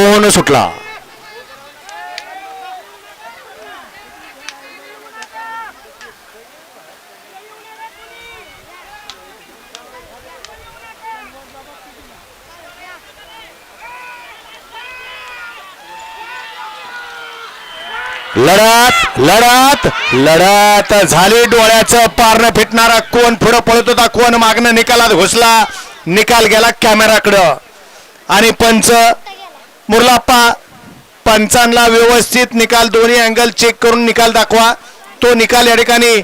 धावून सुटला. लढत लढत लढत झाली. डोळ्याचं पारणं फिटणारा कोण पुढे पळत होता, कोण मागणं निकालात घुसला. निकाल गेला कॅमेराकडं आणि पंच मुरलाप्पा पंचांना व्यवस्थित निकाल दोन्ही अँगल चेक करून निकाल दाखवा. तो निकाल या ठिकाणी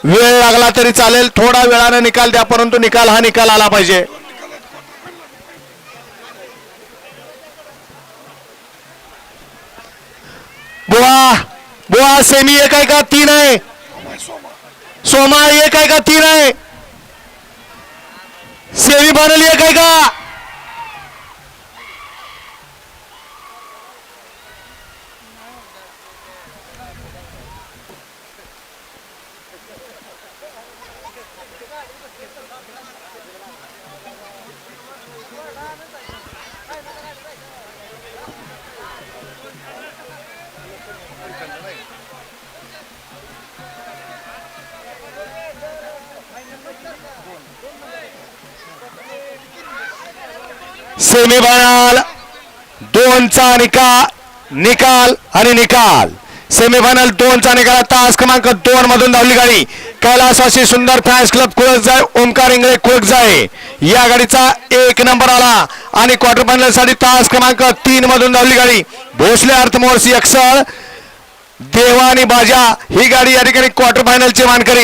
वेळ लागला तरी चालेल, थोडा वेळाने निकाल द्या, परंतु निकाल हा निकाल आला पाहिजे. बुवा बुवा सेमी एक आहे का तीन आहे? सोमा एक आहे का तीन आहे? सेमी फायनल एक आहे का? सेमीफायनल दोनचा निकाल आणि निकाल. सेमीफायनल दोनचा निकाल. तास क्रमांक 2 मधून धावली गाडी कैलासवासी सुंदर फॅन्स क्लब कुळकजाय ओमकार इंगळे कुळकजाय या गाडीचा 1 नंबर आला. आणि क्वार्टर फायनल साठी तास क्रमांक 3 मधून धावली गाडी भोसले अर्थमोर्सी अक्षर देवानी बाजा ही गाडी या ठिकाणी क्वार्टर फायनलची मानकरी.